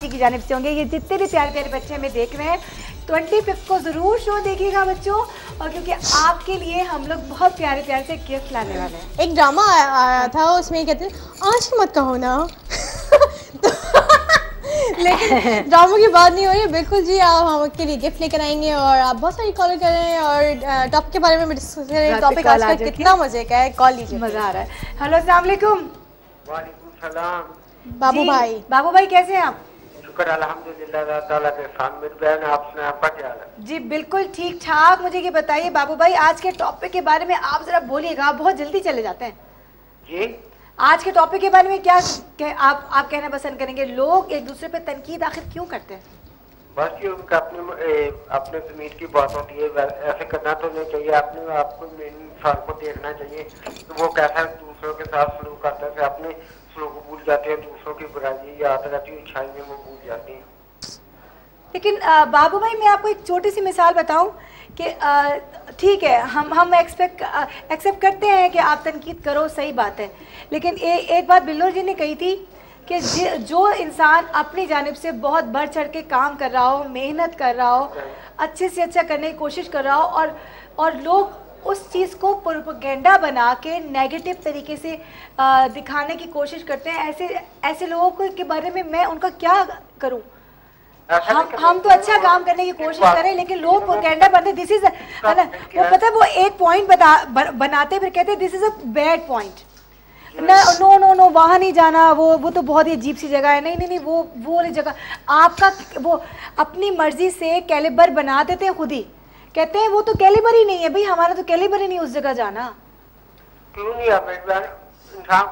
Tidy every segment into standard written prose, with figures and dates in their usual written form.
की जानिब से होंगे। ये जितने भी प्यारे प्यारे बच्चे हमें देख रहे हैं 25 को ज़रूर शो देखिएगा बच्चों, और क्योंकि आपके लिए हम लोग बहुत प्यारे प्यारे से गिफ्ट लाने वाले हैं। एक ड्रामा आया था, उसमें कहते हैं आज मत कहो ना लेकिन ड्रामों की बात नहीं हो रही है। बिल्कुल जी, आप हम आपके लिए गिफ्ट लेकर आएंगे और आप बहुत सारी कॉल कर रहे हैं और टॉपिक के बारे में डिस्कस कर रहे हैं। टॉपिक आज का कितना मजे का है, कॉल लीजिए, मज़ा आ रहा है। हेलो अस्सलाम वालेकुम। वालेकुम सलाम। बाबू भाई कैसे हैं आप? शुक्र अल्हम्दुलिल्लाह अल्लाह ताला के साथ। मेरी बहन आप सुनाएं, आपका क्या हाल है? जी बिल्कुल ठीक ठाक। मुझे ये बताइए बाबू भाई, आज के टॉपिक के बारे में आप जरा बोलिएगा, आप बहुत जल्दी चले जाते हैं। जी आज के टॉपिक के बारे में क्या आप कहना पसंद करेंगे? लोग एक दूसरे पे तनकीद आखिर क्यों करते हैं? बस ये उनका अपने ज़मीर की बात होती है, ऐसे करना तो नहीं चाहिए। आपको मेन इंसान को देखना चाहिए तो वो कैसा दूसरों के साथ सलूक करता है। अपने सलूक को भूल जाते हैं, दूसरों की बुराई याद रहती है, अच्छाई में वो भूल जाते हैं। लेकिन बाबू भाई मैं आपको एक छोटी सी मिसाल बताऊं कि ठीक है, हम एक्सेप्ट करते हैं कि आप तनकीद करो, सही बात है, लेकिन एक बात बिल्लो जी ने कही थी कि जो इंसान अपनी जानिब से बहुत बढ़ चढ़ के काम कर रहा हो, मेहनत कर रहा हो, अच्छे से अच्छा करने की कोशिश कर रहा हो, और लोग उस चीज़ को प्रोपेगेंडा बना के नेगेटिव तरीके से दिखाने की कोशिश करते हैं, ऐसे लोगों के बारे में मैं उनका क्या करूं? हम तो अच्छा काम करने की कोशिश करें, लेकिन लोग प्रोपेगेंडा बनते, दिस इज वो पता है, वो एक पॉइंट बनाते फिर कहते this is a bad point, no no no वहाँ नहीं जाना, वो तो बहुत ही अजीब सी जगह है, नहीं वो वाली जगह। आपका वो अपनी मर्जी से कैलिबर बना देते हैं, खुद ही कहते हैं वो तो कैलिबर ही नहीं है भाई, हमारा तो कैलिबर ही नहीं उस जगह जाना। क्यों नहीं है इंसान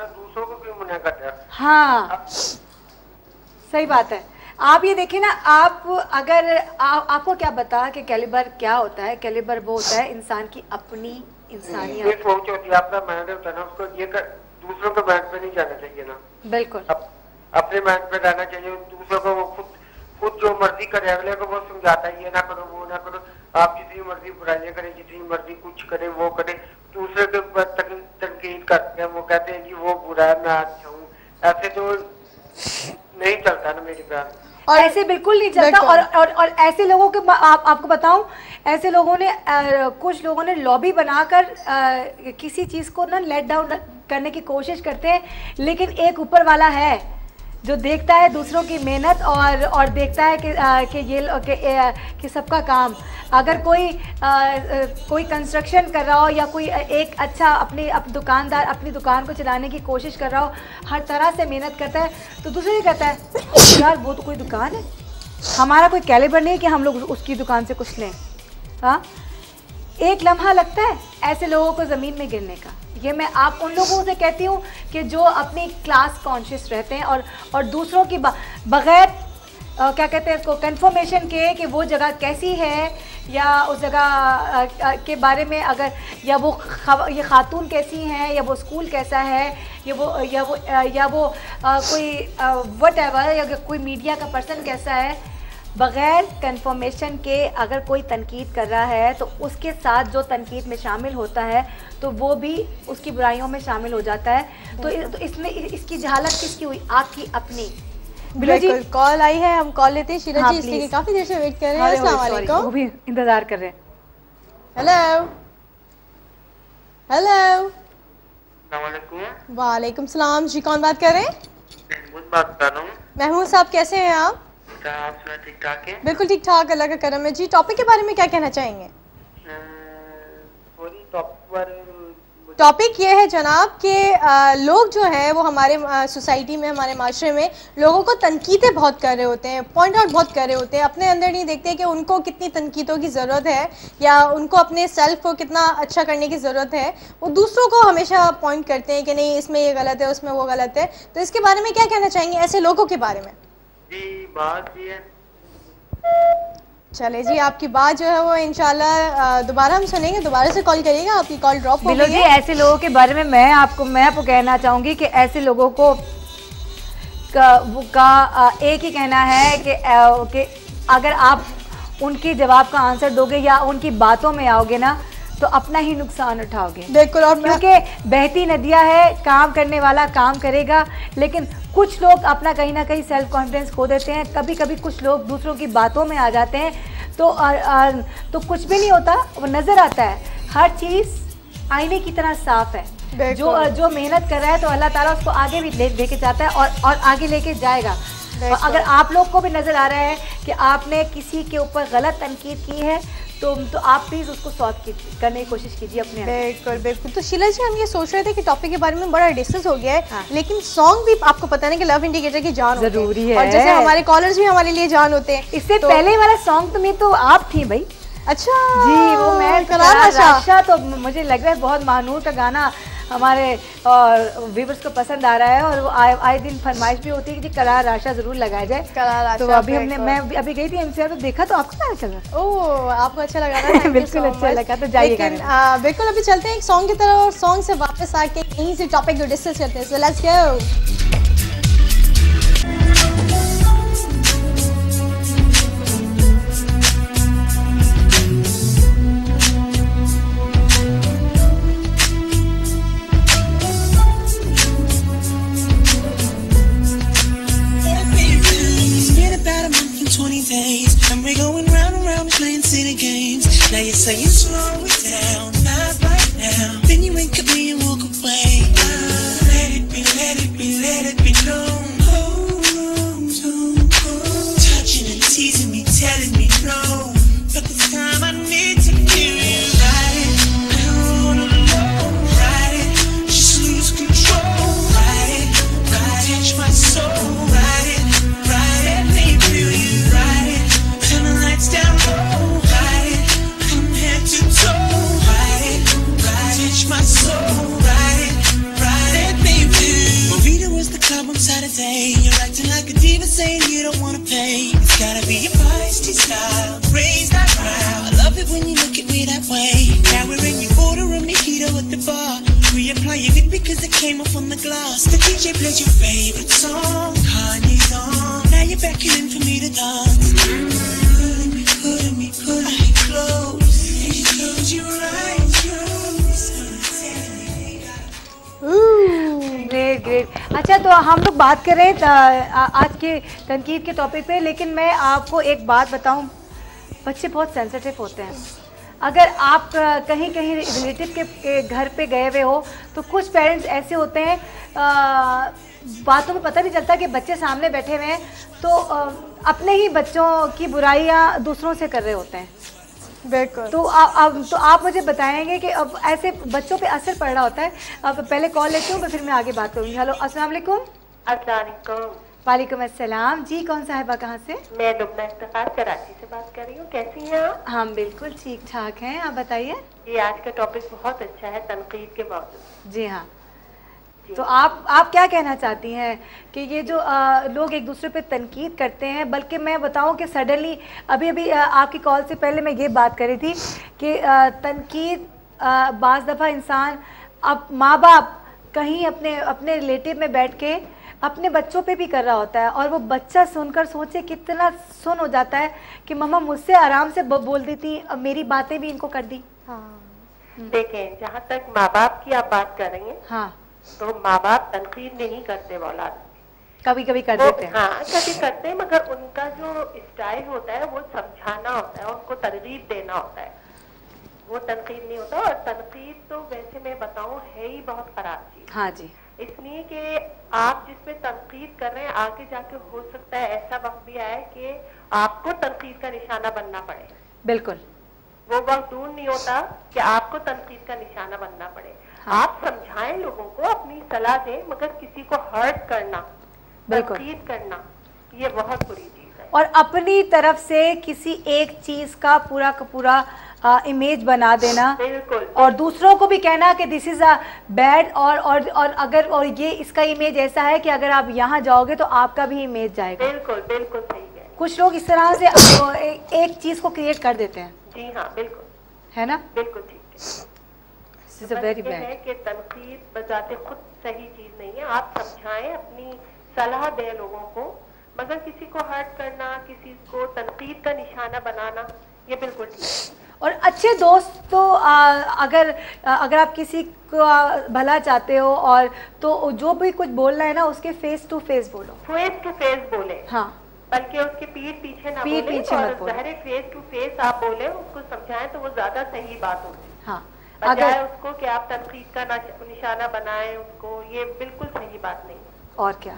दूसरों को क्यों मना करते हैं? हाँ सही बात है। आप ये देखिए ना, आप अगर आपको क्या बता कि कैलिबर क्या होता है? कैलिबर वो होता है इंसान की अपनी इंसानियत, सोच होती है, अपना माइंड होता है ना, उसको ये दूसरों के माइंड पे नहीं जाना चाहिए ना। बिल्कुल अपने माइंड पे रहना चाहिए। दूसरों को वो खुद जो मर्जी करे, अगले को वो समझाता है ये ना करो वो ना करो। आप जितनी मर्जी बुराइयां करें, जितनी मर्जी कुछ करें वो करें, दूसरे के ऊपर तनकीद करते हैं, वो कहते हैं कि वो बुरा है मैं अच्छा हूँ। ऐसे तो नहीं चलता ना मेरी बात, और ऐसे बिल्कुल नहीं चलता। और ऐसे लोगों के आपको बताऊं, ऐसे लोगों ने कुछ लोगों ने लॉबी बनाकर किसी चीज़ को ना लेट डाउन करने की कोशिश करते हैं, लेकिन एक ऊपर वाला है जो देखता है दूसरों की मेहनत और देखता है कि सबका काम। अगर कोई कंस्ट्रक्शन कर रहा हो या कोई एक अच्छा अपनी दुकानदार अपनी दुकान को चलाने की कोशिश कर रहा हो, हर तरह से मेहनत करता है, तो दूसरे कहता है यार वो तो कोई दुकान है, हमारा कोई कैलिबर नहीं है कि हम लोग उसकी दुकान से कुछ लें। हाँ, एक लम्हा लगता है ऐसे लोगों को ज़मीन में गिरने का। ये मैं आप उन लोगों से कहती हूँ कि जो अपनी क्लास कॉन्शियस रहते हैं और दूसरों की बग़ैर क्या कहते हैं इसको कंफर्मेशन के कि वो जगह कैसी है या उस जगह के बारे में, अगर ये खातून कैसी हैं या वो स्कूल कैसा है या वो कोई व्हाटएवर या कोई मीडिया का पर्सन कैसा है, बग़ैर कंफर्मेशन के अगर कोई तनकीद कर रहा है तो उसके साथ जो तनकीद में शामिल होता है तो वो भी उसकी बुराइयों में शामिल हो जाता है। तो इसमें इसकी जहालत किसकी हुई? आपकी अपनी। बिल्कुल कॉल आई है, हम कॉल लेते हैं। शीरा हाँ, जी इसलिए काफी देर से वेट कर रहे हैं। अस्सलाम वालेकुम। वो भी इंतजार कर रहे हैं। Hello hello. अस्सलामुअलैकुम। वालेकुम सलाम जी, कौन बात कर रहे हैं? महमूद बात कर रहा हूँ। महमूद साहब कैसे हैं आप? ठीक ठाक है। बिल्कुल ठीक ठाक, अल्लाह का करम है जी। टॉपिक के बारे में क्या कहना चाहेंगे? टॉपिक ये है जनाब कि लोग जो हैं वो हमारे सोसाइटी में, हमारे माशरे में लोगों को तनकीदें बहुत कर रहे होते हैं, पॉइंट आउट बहुत कर रहे होते हैं, अपने अंदर नहीं देखते कि उनको कितनी तनकीदों की ज़रूरत है या उनको अपने सेल्फ को कितना अच्छा करने की ज़रूरत है। वो दूसरों को हमेशा पॉइंट करते हैं कि नहीं इसमें ये गलत है, उसमें वो गलत है। तो इसके बारे में क्या कहना चाहेंगे ऐसे लोगों के बारे में? जी बात ये है, चले जी, आपकी बात जो है वो इंशाल्लाह दोबारा हम सुनेंगे, दोबारा से कॉल करिएगा, आपकी कॉल ड्रॉप हो गई है। ऐसे लोगों के बारे में मैं आपको कहना चाहूँगी कि ऐसे लोगों को एक ही कहना है कि अगर आप उनके जवाब का आंसर दोगे या उनकी बातों में आओगे ना तो अपना ही नुकसान उठाओगे। बिल्कुल। और क्योंकि बहती नदियाँ है, काम करने वाला काम करेगा, लेकिन कुछ लोग अपना कहीं ना कहीं सेल्फ कॉन्फिडेंस खो देते हैं, कभी कभी कुछ लोग दूसरों की बातों में आ जाते हैं, तो कुछ भी नहीं होता, वो नज़र आता है। हर चीज़ आईने की तरह साफ है। जो मेहनत कर रहा है तो अल्लाह ताला उसको आगे भी लेके जाता है और आगे लेके जाएगा। और अगर आप लोग को भी नज़र आ रहा है कि आपने किसी के ऊपर गलत तनकीद की है तो आप प्लीज़ उसको सॉल्व करने की कोशिश कीजिए अपने। बिल्कुल बिल्कुल। तो शीला जी, हम ये सोच रहे थे कि टॉपिक के बारे में बड़ा डिस्कस हो गया है, हाँ। लेकिन सॉन्ग भी आपको पता है कि लव इंडिकेटर की जान जरूरी है, और जैसे हमारे कॉलर्स भी हमारे लिए जान होते हैं। इससे पहले वाला सॉन्ग तो मैं तो आप थी भाई। अच्छा जी, वो मैं करार राशा, तो मुझे लग रहा है बहुत मानूर का गाना हमारे व्यूअर्स को पसंद आ रहा है और वो आए दिन फरमाइश भी होती है कि जी करार राशा जरूर लगाया जाए। करार राशा, तो अभी मैं अभी गई थी एमसीआर तो देखा, तो आपको क्या चल रहा? ओह, आपको अच्छा लगा ना? बिल्कुल अच्छा लगा, तो जाइएगा। बिल्कुल, अभी चलते हैं एक सॉन्ग की तरफ और सॉन्ग से वापस आके यहीं से टॉपिक को डिस्कस करते हैं। So let's go. And we're going round and round playing city games. Now you're saying slow it down, not right now. Then you wake up and walk away. Let it be, let it be, let it be known. Touching and teasing me, telling me no. But this time I need to hear you. Ride it, I don't wanna know. Ride it, just lose control. Ride it, touch my soul. Ride it, let me feel you. Ride it, turn the lights down low. Ride it, from head to toe. Ride it, touch my soul. Ride it, baby. Marita was the club on Saturday. You're acting like a diva, saying you don't wanna pay. It's gotta be your feisty style, raise that crowd. I love it when you look at me that way. Now we're in your order of mojito at the bar. Reapplying it because it came off on the glass. The DJ played your favorite song, Kanye's on. Now you're beckoning for me to dance. Pulling me close. And you close your eyes, great great. अच्छा, तो हम लोग बात कर रहे हैं आज के तनकीद के टॉपिक पे, लेकिन मैं आपको एक बात बताऊं, बच्चे बहुत सेंसिटिव होते हैं। अगर आप कहीं कहीं रिलेटिव के घर पे गए हुए हो तो कुछ पेरेंट्स ऐसे होते हैं, बातों में पता नहीं चलता कि बच्चे सामने बैठे हुए हैं, तो अपने ही बच्चों की बुराइयां दूसरों से कर रहे होते हैं। बिल्कुल। तो आप मुझे बताएंगे कि अब ऐसे बच्चों पे असर पड़ रहा होता है। अब पहले कॉल लेती हूँ, फिर मैं आगे बात करूँगी। हेलो, अस्सलाम वालेकुम। अस्सलाम वालेकुम। वालेकुम अस्सलाम जी। कौन साहिबा, कहाँ से? मैं लुबना इफ्तिखार कराची से बात कर रही हूँ। कैसी हैं आप? हम बिल्कुल ठीक ठाक हैं, आप बताइए। ये आज का टॉपिक बहुत अच्छा है, तनकीद के मौजूद। जी हाँ, तो आप क्या कहना चाहती हैं कि ये जो लोग एक दूसरे पे तनकीद करते हैं, बल्कि मैं बताऊं कि सडनली अभी आपकी कॉल से पहले मैं ये बात कर रही थी कि तनकीद बाज़ दफ़ा इंसान, अब माँ बाप कहीं अपने रिलेटिव में बैठ के अपने बच्चों पे भी कर रहा होता है, और वो बच्चा सुनकर सोचे कितना सुन हो जाता है कि मम्मा मुझसे आराम से बोल दी थी, अब मेरी बातें भी इनको कर दी। हाँ, देखें, जहाँ तक माँ बाप की आप बात कर रही हैं, हाँ, तो माँ बाप तनकीद नहीं करते औलाद, कभी कभी कर देते हैं। हाँ, कभी करते हैं, मगर उनका जो स्टाइल होता है वो समझाना होता है, उनको तरगीब देना होता है, वो तनकीद नहीं होता। और तनकीद तो वैसे मैं बताऊं है ही बहुत खराब चीज। हाँ जी। इसलिए कि आप जिसपे तनकीद कर रहे हैं, आगे जाके हो सकता है ऐसा वक्त भी आए कि आपको तनकीद का निशाना बनना पड़े। बिल्कुल, वो वक्त दूर नहीं होता कि आपको तनकीद का निशाना बनना पड़े। हाँ। आप समझाएं लोगों को, अपनी सलाह दें, मगर किसी को हर्ट करना, तनकीद करना, ये बहुत बुरी चीज है। और अपनी तरफ से किसी एक चीज का पूरा का पूरा इमेज बना देना। बिल्कुल। और दूसरों को भी कहना कि दिस इज अ बैड, और ये इसका इमेज ऐसा है कि अगर आप यहाँ जाओगे तो आपका भी इमेज जाएगा। बिल्कुल बिल्कुल सही है। कुछ लोग इस तरह से एक चीज को क्रिएट कर देते हैं। जी हाँ, बिल्कुल, है ना? बिल्कुल ठीक है। तो वेरी बैड है कि तनकीद बजाते खुद सही चीज नहीं है। आप समझाएं, अपनी सलाह दें लोगों को, मगर किसी को हर्ट करना, किसी को तनकीद का निशाना बनाना, ये बिल्कुल ठीक है। और अच्छे दोस्त तो अगर आप किसी को भला चाहते हो और तो जो भी कुछ बोलना है ना उसके फेस टू फेस बोलो, फेस टू फेस बोले, हाँ, बल्कि उसके पीठ पीछे ना पीठ बोले पीछे और मत बोलो। डायरेक्ट फेस टू फेस आप बोले, उसको समझाएं तो वो ज्यादा सही बात होगी। हाँ, बजाय अगर उसको कि आप तनकीद का निशाना बनाएं उसको, ये बिल्कुल सही बात नहीं। और क्या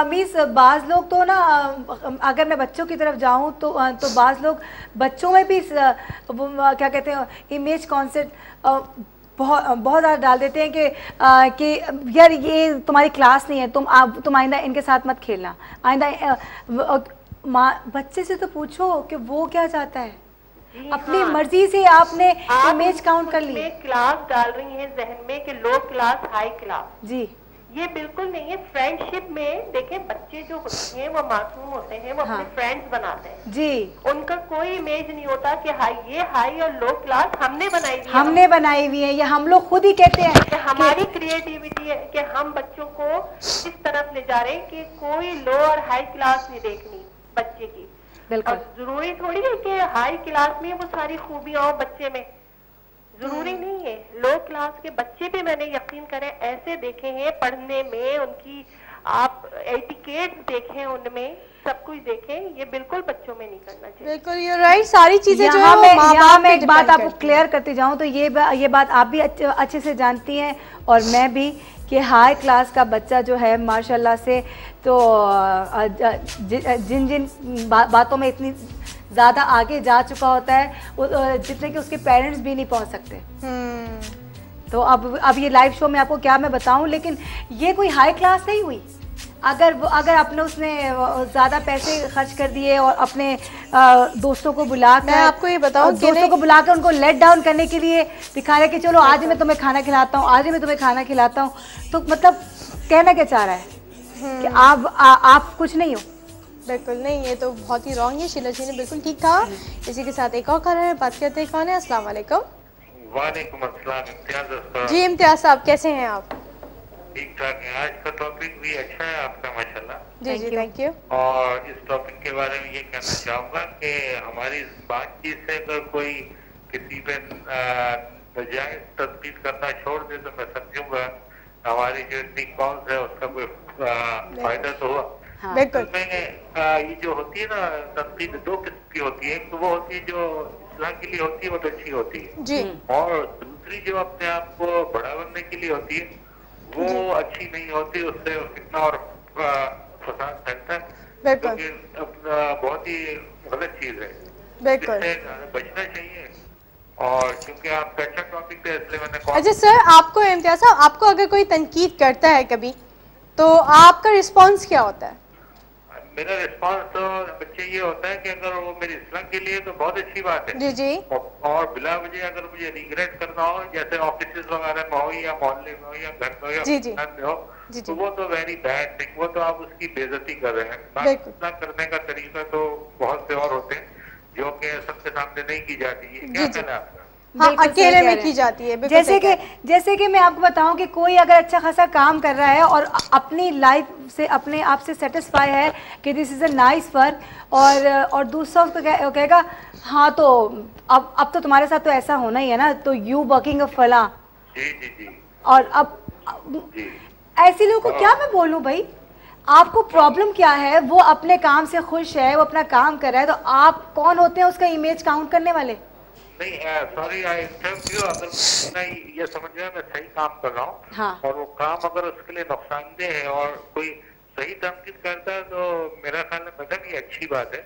मीस बाज़ लोग तो ना, अगर मैं बच्चों की तरफ जाऊं तो बाज़ लोग बच्चों में भी क्या कहते हैं इमेज कॉन्सेप्ट बहुत ज़्यादा डाल देते हैं कि यार ये तुम्हारी क्लास नहीं है, तुम आइंदा इनके साथ मत खेलना, आइंदा बच्चे से तो पूछो कि वो क्या चाहता है, अपनी मर्जी से आपने इमेज काउंट कर ली, क्लास डाल रही है जहन में कि लो क्लास हाई क्लास, जी ये बिल्कुल नहीं है। फ्रेंडशिप में देखें, बच्चे जो होते हैं वो मासूम होते हैं, वो अपने फ्रेंड्स बनाते हैं जी, उनका कोई इमेज नहीं होता कि ये हाई और लो क्लास हमने बनाई हुई है, या हम लोग खुद ही कहते हैं कि हमारी क्रिएटिविटी है कि हम बच्चों को इस तरफ ले जा रहे हैं कि कोई लो और हाई क्लास नहीं देखनी बच्चे की। बिल्कुल जरूरी थोड़ी है कि हाई क्लास में वो सारी खूबियां हो बच्चे में, जरूरी नहीं है। लो क्लास के बच्चे भी मैंने यकीन करें ऐसे देखे हैं पढ़ने में, उनकी आप एटिकेट्स देखें, उनमें सब कुछ देखें, ये बिल्कुल बच्चों में नहीं करना चाहिए। बिल्कुल यू राइट, सारी चीजें जो यहाँ मैं एक बात आपको क्लियर करती जाऊँ तो ये बात आप भी अच्छे से जानती हैं और मैं भी, कि हाई क्लास का बच्चा जो है माशाल्लाह से तो जिन बातों में इतनी ज़्यादा आगे जा चुका होता है जितने कि उसके पेरेंट्स भी नहीं पहुंच सकते। तो अब ये लाइव शो में आपको क्या मैं बताऊं, लेकिन ये कोई हाई क्लास नहीं हुई। अगर अपने उसने ज़्यादा पैसे खर्च कर दिए और अपने दोस्तों को बुलाकर, मैं आपको ये बताऊं, दोस्तों को बुलाकर उनको लेट डाउन करने के लिए दिखा रहे कि चलो आज मैं तुम्हें खाना खिलाता हूँ, आज मैं तुम्हें खाना खिलाता हूँ, तो मतलब कहना क्या चाह रहा है कि आप कुछ नहीं हो। बिल्कुल नहीं, ये तो बहुत ही रॉन्ग है। शीला जी ने बिल्कुल ठीक कहा। इसी के साथ एक और कॉलर है, बात करते हैं। कौन है? अस्सलाम वालेकुम। वालेकुम अस्सलाम। इम्तियाज जी इम्तियाज साहब, कैसे हैं आप? ठीक ठाक है। आज का टॉपिक भी अच्छा है आपका माशाल्लाह। जी जी थैंक यू। और इस टॉपिक के बारे में ये कहना चाहूँगा कि हमारी बातचीत से अगर कोई किसी पे बजाय तस्दीक करना छोड़ दे तो मैं समझूंगा हमारी जो इतनी कॉल्स है उसका कोई फायदा तो हुआ। हाँ। बिल्कुल। ये जो होती है ना तस्दीक, दो किस्म की होती है। तो वो होती है जो इस्लाम के लिए होती है, वो तो अच्छी होती है जी। और दूसरी जो अपने आप को बड़ा बनने के लिए होती है वो अच्छी नहीं होती, उससे फितना और फसाद फैलता है, जो कि बहुत ही गलत चीज है। बिल्कुल बचना चाहिए। और क्योंकि आपका अच्छा टॉपिक है इसलिए मैंने अच्छा सर, आपको इम्तियाज साहब, आपको अगर कोई तनकीद करता है कभी तो आपका रिस्पॉन्स क्या होता है? मेरा रिस्पांस तो बच्चे ये होता है कि अगर वो मेरी इस्लाम के लिए तो बहुत अच्छी बात है जी जी। और बिला वजह अगर मुझे रिग्रेट करना हो, जैसे ऑफिस वगैरह में हो या मोहल्ले में हो या घर में हो या खानदान में हो, तो वो तो वेरी बैड थिंग, वो तो आप उसकी बेइज्जती कर रहे हैं। इस्लाम करने का तरीका तो बहुत से और होते हैं जो कि सबके सामने नहीं की जाती है। क्या कहना है आपका? हाँ, अकेले में की जाती है। जैसे कि मैं आपको बताऊं कि कोई अगर अच्छा खासा काम कर रहा है और अपनी लाइफ से अपने आप से सेटिस्फाई है कि this is a nice work और दूसरा उसको कहेगा हाँ तो अब तो तुम्हारे साथ तो ऐसा होना ही है ना, तो यू वर्किंग अ फला। जी जी जी। और अब ऐसे लोगों को क्या मैं बोलूं भाई, आपको प्रॉब्लम क्या है? वो अपने काम से खुश है, वो अपना काम कर रहा है, तो आप कौन होते हैं उसका इमेज काउंट करने वाले? नहीं सॉरी आई इंटरप्ट यू। अगर मैं ये समझ गया मैं सही काम कर रहा हूँ, हाँ। और वो काम अगर उसके लिए नुकसानदेह है और कोई सही तनकीद करता है तो मेरा ख्याल में मतलब ये अच्छी बात है।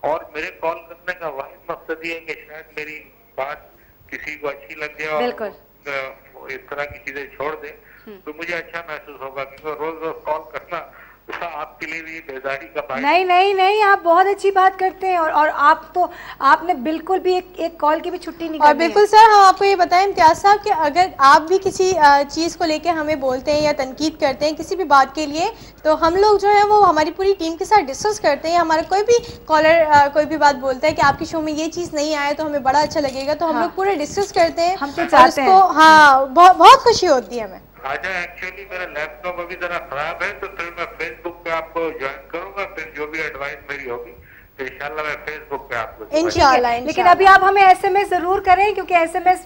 और मेरे कॉल करने का वाहिद मकसद ये है कि शायद मेरी बात किसी को अच्छी लग जाए और इस तरह की चीजें छोड़ दे तो मुझे अच्छा महसूस होगा, क्योंकि रोज रोज कॉल करना आपके लिए भी बेजारी का नहीं, आप बहुत अच्छी बात करते हैं और आप तो आपने बिल्कुल भी एक कॉल की भी छुट्टी नहीं की। और बिल्कुल सर, हम आपको ये बताएं इम्तियाज साहब कि अगर आप भी किसी चीज़ को लेके हमें बोलते हैं या तनकीद करते हैं किसी भी बात के लिए, तो हम लोग जो है वो हमारी पूरी टीम के साथ डिस्कस करते हैं। हमारा कोई भी कॉलर कोई भी बात बोलता है कि आपकी शो में ये चीज़ नहीं आया तो हमें बड़ा अच्छा लगेगा, तो हम लोग पूरे डिस्कस करते हैं। हम तो चाहते हैं। हाँ, बहुत खुशी होती है हमें। अच्छा, एक्चुअली मेरा लैपटॉप अभी जरा खराब है तो फिर मैं फेसबुक पे आपको ज्वाइन करूंगा, फिर जो भी एडवाइस मेरी होगी तो इंशाल्लाह मैं फेसबुक पे आपको इंशाल्लाह। लेकिन अभी आप हमें SMS जरूर करें, क्योंकि SMS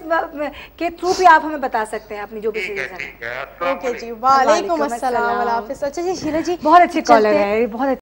के थ्रू भी आप हमें बता सकते हैं अपनी जो भी ठीक है, सजेशन है। ठीक है। अस्सलाम ओके जी, वालेकुम अस्सलाम, अल्लाह हाफिज़। अच्छा जी शीला जी, बहुत अच्छी कॉलर चलते हैं। है, बहुत